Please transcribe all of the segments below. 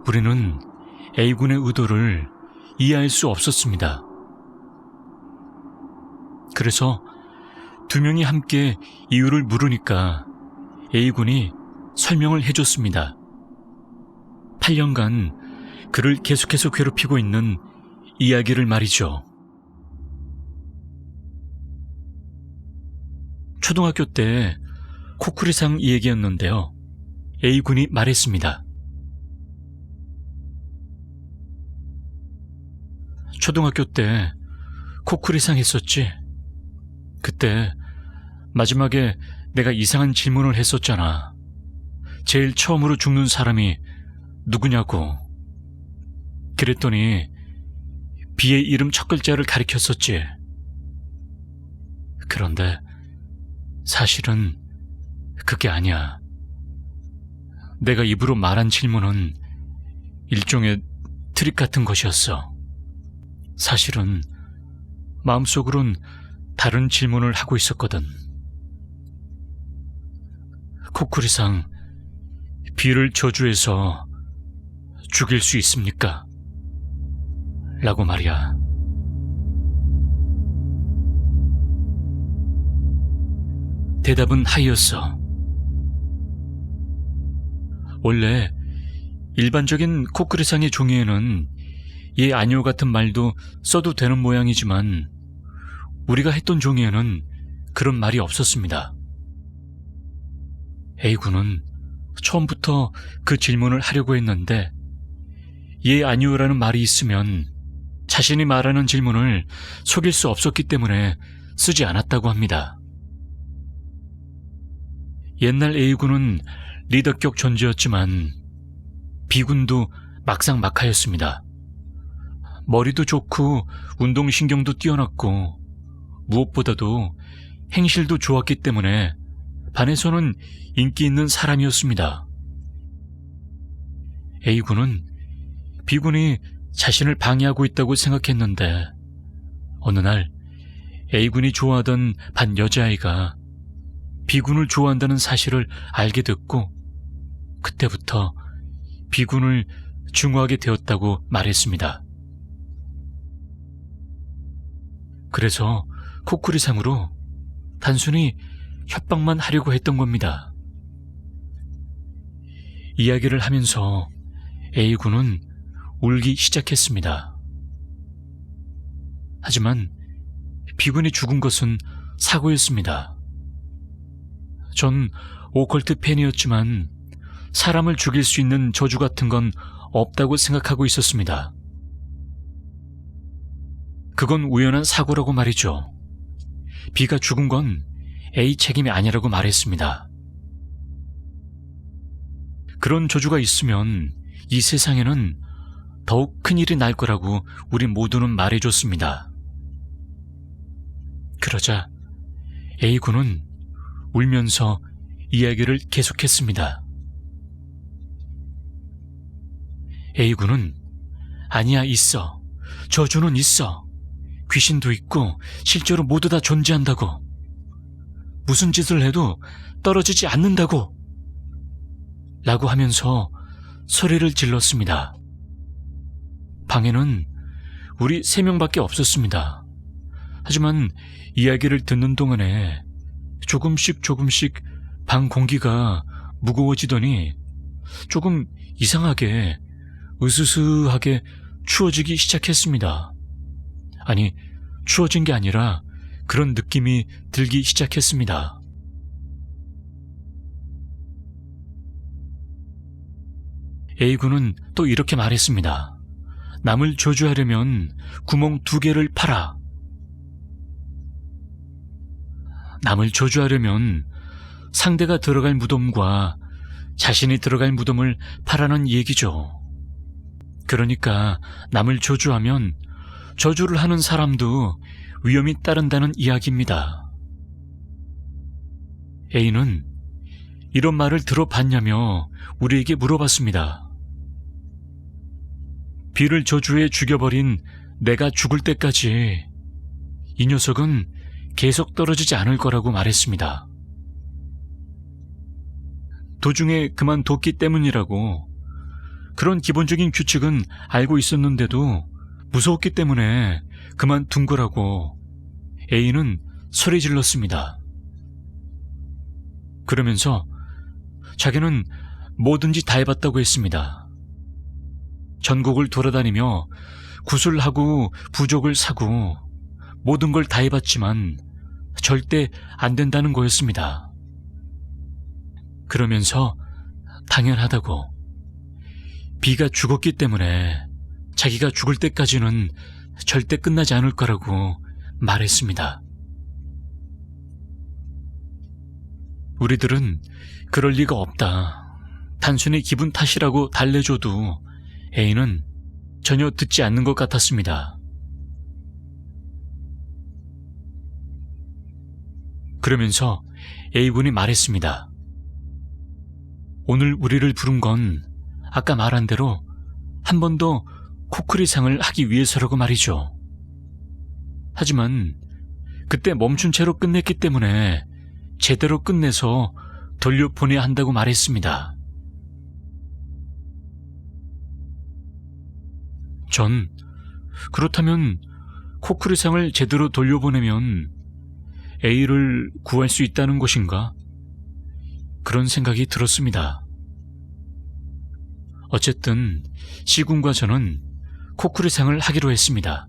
우리는 A군의 의도를 이해할 수 없었습니다. 그래서 두 명이 함께 이유를 물으니까 A군이 설명을 해줬습니다. 8년간 그를 계속해서 괴롭히고 있는 이야기를 말이죠. 초등학교 때 코쿠리상 얘기였는데요. A군이 말했습니다. 초등학교 때 코쿠리상 했었지? 그때 마지막에 내가 이상한 질문을 했었잖아. 제일 처음으로 죽는 사람이 누구냐고. 그랬더니 비의 이름 첫 글자를 가리켰었지. 그런데 사실은 그게 아니야. 내가 입으로 말한 질문은 일종의 트릭 같은 것이었어. 사실은 마음속으론 다른 질문을 하고 있었거든. 코쿠리상, 비를 저주해서 죽일 수 있습니까? 라고 말이야. 대답은 하이였어. 원래 일반적인 코쿠리상의 종이에는 예 아니오 같은 말도 써도 되는 모양이지만 우리가 했던 종이에는 그런 말이 없었습니다. A군은 처음부터 그 질문을 하려고 했는데 예 아니오라는 말이 있으면 자신이 말하는 질문을 속일 수 없었기 때문에 쓰지 않았다고 합니다. 옛날 A군은 리더격 존재였지만 B군도 막상막하였습니다. 머리도 좋고 운동신경도 뛰어났고 무엇보다도 행실도 좋았기 때문에 반에서는 인기 있는 사람이었습니다. A군은 B군이 자신을 방해하고 있다고 생각했는데 어느 날 A군이 좋아하던 반 여자아이가 B군을 좋아한다는 사실을 알게 됐고 그때부터 B군을 증오하게 되었다고 말했습니다. 그래서 코쿠리상으로 단순히 협박만 하려고 했던 겁니다. 이야기를 하면서 A군은 울기 시작했습니다. 하지만 B군이 죽은 것은 사고였습니다. 전 오컬트 팬이었지만 사람을 죽일 수 있는 저주 같은 건 없다고 생각하고 있었습니다. 그건 우연한 사고라고 말이죠. B가 죽은 건 A 책임이 아니라고 말했습니다. 그런 저주가 있으면 이 세상에는 더욱 큰일이 날 거라고 우리 모두는 말해줬습니다. 그러자 A군은 울면서 이야기를 계속했습니다. A군은 아니야, 있어. 저주는 있어. 귀신도 있고 실제로 모두 다 존재한다고. 무슨 짓을 해도 떨어지지 않는다고. 라고 하면서 소리를 질렀습니다. 방에는 우리 3명밖에 없었습니다. 하지만 이야기를 듣는 동안에 조금씩 방 공기가 무거워지더니 조금 이상하게 으스스하게 추워지기 시작했습니다. 아니, 추워진 게 아니라 그런 느낌이 들기 시작했습니다. A군은 또 이렇게 말했습니다. 남을 저주하려면 구멍 2개를 파라. 남을 저주하려면 상대가 들어갈 무덤과 자신이 들어갈 무덤을 파라는 얘기죠. 그러니까 남을 저주하면 저주를 하는 사람도 위험이 따른다는 이야기입니다. A는 이런 말을 들어봤냐며 우리에게 물어봤습니다. B를 저주해 죽여버린 내가 죽을 때까지 이 녀석은 계속 떨어지지 않을 거라고 말했습니다. 도중에 그만뒀기 때문이라고. 그런 기본적인 규칙은 알고 있었는데도 무서웠기 때문에 그만둔 거라고 A는 소리 질렀습니다. 그러면서 자기는 뭐든지 다 해봤다고 했습니다. 전국을 돌아다니며 구슬하고 부족을 사고 모든 걸 다 해봤지만 절대 안 된다는 거였습니다. 그러면서 당연하다고, B가 죽었기 때문에 자기가 죽을 때까지는 절대 끝나지 않을 거라고 말했습니다. 우리들은 그럴 리가 없다, 단순히 기분 탓이라고 달래줘도 A는 전혀 듣지 않는 것 같았습니다. 그러면서 A군이 말했습니다. 오늘 우리를 부른 건 아까 말한 대로 한 번 더 코크리상을 하기 위해서라고 말이죠. 하지만 그때 멈춘 채로 끝냈기 때문에 제대로 끝내서 돌려보내야 한다고 말했습니다. 전 그렇다면 코크리상을 제대로 돌려보내면 A를 구할 수 있다는 것인가? 그런 생각이 들었습니다. 어쨌든 C군과 저는 코크리상을 하기로 했습니다.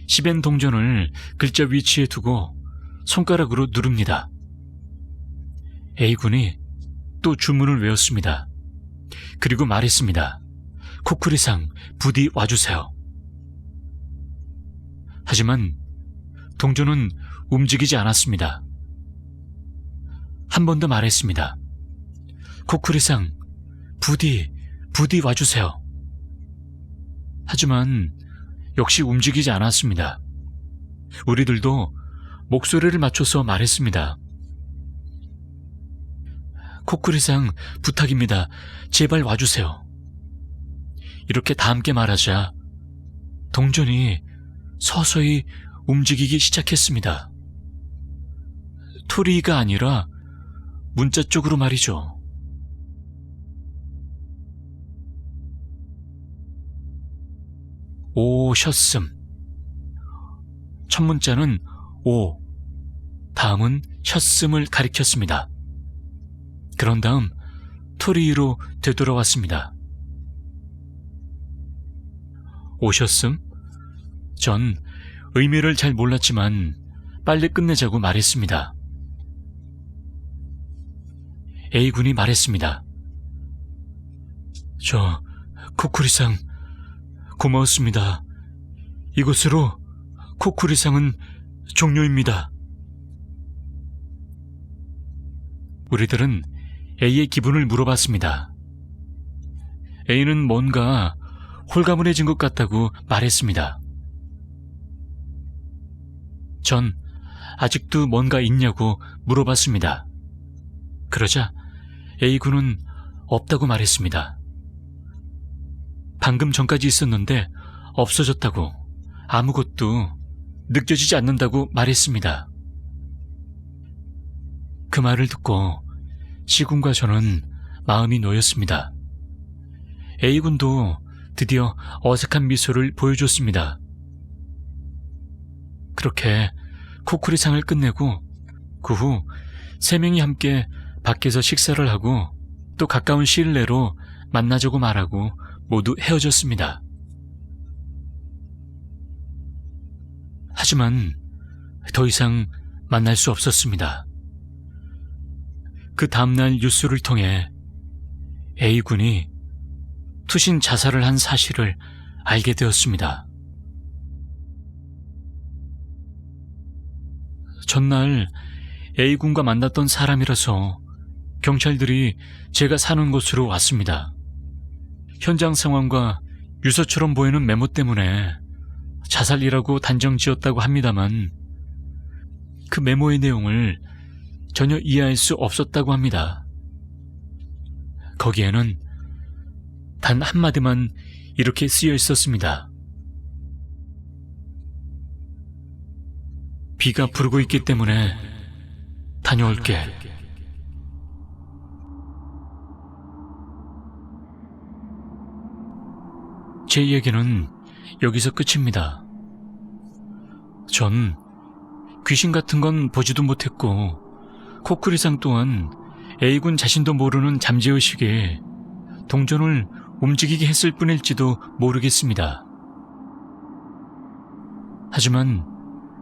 10엔 동전을 글자 위치에 두고 손가락으로 누릅니다. A군이 또 주문을 외웠습니다. 그리고 말했습니다. 코크리상 부디 와주세요. 하지만 동전은 움직이지 않았습니다. 한 번 더 말했습니다. 코크리상 부디 와주세요. 하지만 역시 움직이지 않았습니다. 우리들도 목소리를 맞춰서 말했습니다. 코크리상 부탁입니다. 제발 와주세요. 이렇게 다 함께 말하자 동전이 서서히 움직이기 시작했습니다. 토리가 아니라 문자 쪽으로 말이죠. 오셨음. 첫 문자는 오, 다음은 셨음을 가리켰습니다. 그런 다음 토리로 되돌아왔습니다. 오셨음? 전 의미를 잘 몰랐지만 빨리 끝내자고 말했습니다. A군이 말했습니다. 저 코쿠리상 고마웠습니다. 이것으로 코쿠리상은 종료입니다. 우리들은 A의 기분을 물어봤습니다. A는 뭔가 홀가분해진 것 같다고 말했습니다. 전 아직도 뭔가 있냐고 물어봤습니다. 그러자 A군은 없다고 말했습니다. 방금 전까지 있었는데 없어졌다고, 아무것도 느껴지지 않는다고 말했습니다. 그 말을 듣고 C군과 저는 마음이 놓였습니다. A군도 드디어 어색한 미소를 보여줬습니다. 그렇게 코쿠리상을 끝내고 그 후 3명이 함께 밖에서 식사를 하고 또 가까운 시일 내로 만나자고 말하고 모두 헤어졌습니다. 하지만 더 이상 만날 수 없었습니다. 그 다음날 뉴스를 통해 A군이 투신 자살을 한 사실을 알게 되었습니다. 전날 A군과 만났던 사람이라서 경찰들이 제가 사는 곳으로 왔습니다. 현장 상황과 유서처럼 보이는 메모 때문에 자살이라고 단정지었다고 합니다만 그 메모의 내용을 전혀 이해할 수 없었다고 합니다. 거기에는 단 한마디만 이렇게 쓰여 있었습니다. 비가 부르고 있기 때문에 다녀올게. 제 얘기는 여기서 끝입니다. 전 귀신 같은 건 보지도 못했고 코쿠리상 또한 A군 자신도 모르는 잠재의식에 동전을 움직이게 했을 뿐일지도 모르겠습니다. 하지만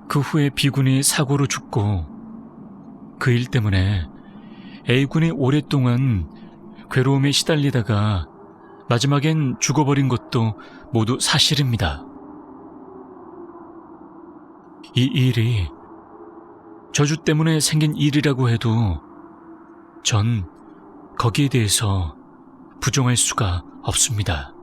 그 후에 B군이 사고로 죽고 그 일 때문에 A군이 오랫동안 괴로움에 시달리다가 마지막엔 죽어버린 것도 모두 사실입니다. 이 일이 저주 때문에 생긴 일이라고 해도 전 거기에 대해서 부정할 수가 없습니다.